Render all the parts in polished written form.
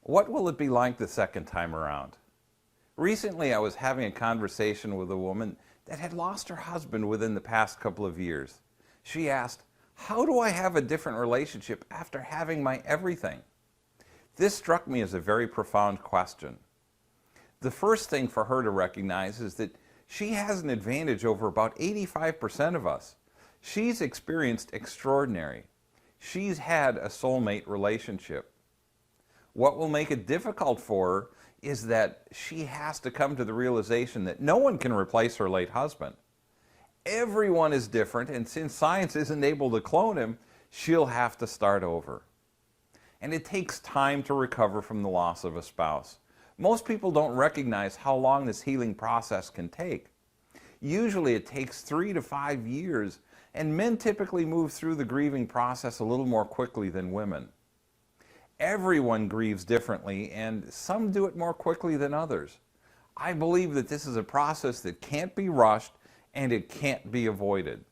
What will it be like the second time around? Recently, I was having a conversation with a woman that had lost her husband within the past couple of years. She asked, "How do I have a different relationship after having my everything?" This struck me as a very profound question. The first thing for her to recognize is that she has an advantage over about 85% of us. She's experienced extraordinary. She's had a soulmate relationship. What will make it difficult for her is that she has to come to the realization that no one can replace her late husband. Everyone is different, and since science isn't able to clone him, she'll have to start over. And it takes time to recover from the loss of a spouse. Most people don't recognize how long this healing process can take. Usually it takes 3 to 5 years, and men typically move through the grieving process a little more quickly than women. Everyone grieves differently, and some do it more quickly than others. I believe that this is a process that can't be rushed and it can't be avoided.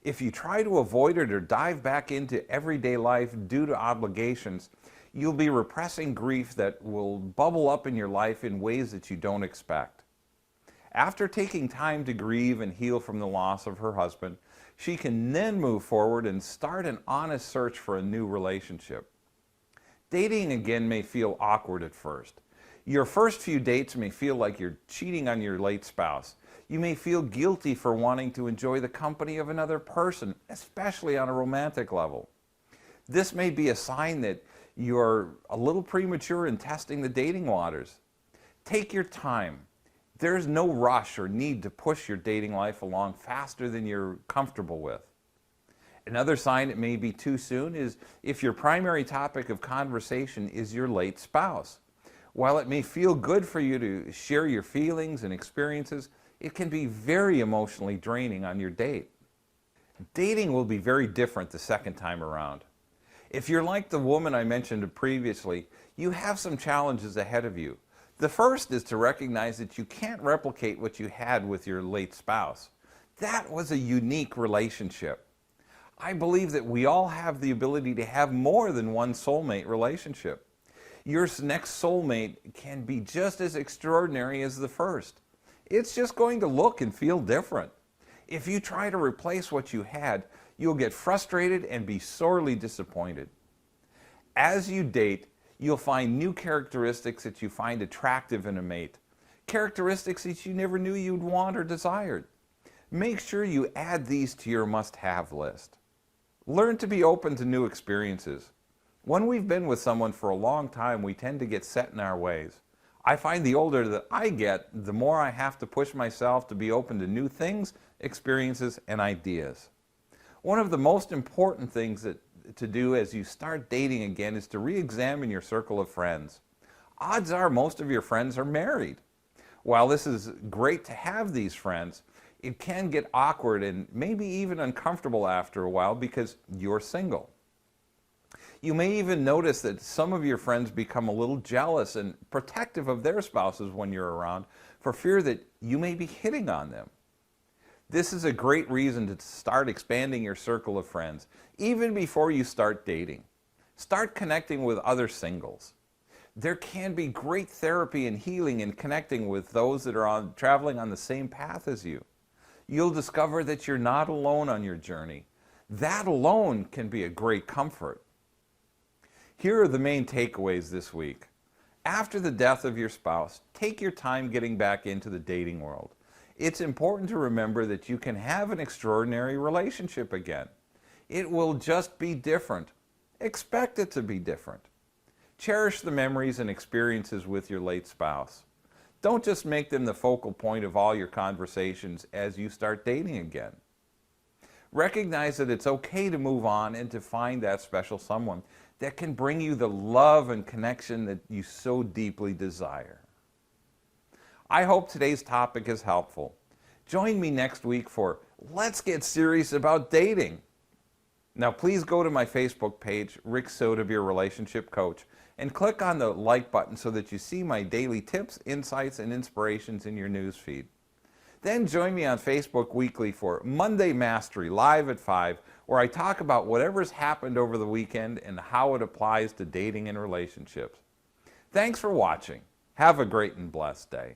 If you try to avoid it or dive back into everyday life due to obligations, you'll be repressing grief that will bubble up in your life in ways that you don't expect. After taking time to grieve and heal from the loss of her husband, she can then move forward and start an honest search for a new relationship. Dating again may feel awkward at first. Your first few dates may feel like you're cheating on your late spouse. You may feel guilty for wanting to enjoy the company of another person, especially on a romantic level. This may be a sign that you're a little premature in testing the dating waters. Take your time. There's no rush or need to push your dating life along faster than you're comfortable with. Another sign it may be too soon is if your primary topic of conversation is your late spouse. While it may feel good for you to share your feelings and experiences, it can be very emotionally draining on your date. Dating will be very different the second time around. If you're like the woman I mentioned previously, you have some challenges ahead of you. The first is to recognize that you can't replicate what you had with your late spouse. That was a unique relationship. I believe that we all have the ability to have more than one soulmate relationship. Your next soulmate can be just as extraordinary as the first. It's just going to look and feel different. If you try to replace what you had, you'll get frustrated and be sorely disappointed. As you date, you'll find new characteristics that you find attractive in a mate, characteristics that you never knew you'd want or desired. Make sure you add these to your must-have list. Learn to be open to new experiences. When we've been with someone for a long time, we tend to get set in our ways. I find the older that I get, the more I have to push myself to be open to new things, experiences, and ideas. One of the most important things to do as you start dating again is to re-examine your circle of friends. Odds are most of your friends are married. While this is great to have these friends, it can get awkward and maybe even uncomfortable after a while because you're single. You may even notice that some of your friends become a little jealous and protective of their spouses when you're around for fear that you may be hitting on them. This is a great reason to start expanding your circle of friends, even before you start dating. Start connecting with other singles. There can be great therapy and healing in connecting with those that are traveling on the same path as you. You'll discover that you're not alone on your journey. That alone can be a great comfort. Here are the main takeaways this week. After the death of your spouse, take your time getting back into the dating world. It's important to remember that you can have an extraordinary relationship again. It will just be different. Expect it to be different. Cherish the memories and experiences with your late spouse. Don't just make them the focal point of all your conversations as you start dating again. Recognize that it's okay to move on and to find that special someone that can bring you the love and connection that you so deeply desire. I hope today's topic is helpful. Join me next week for Let's Get Serious About Dating. Now please go to my Facebook page, Rick Sodebeer Relationship Coach, and click on the like button so that you see my daily tips, insights, and inspirations in your news feed. Then join me on Facebook weekly for Monday Mastery, live at 5, where I talk about whatever's happened over the weekend and how it applies to dating and relationships. Thanks for watching. Have a great and blessed day.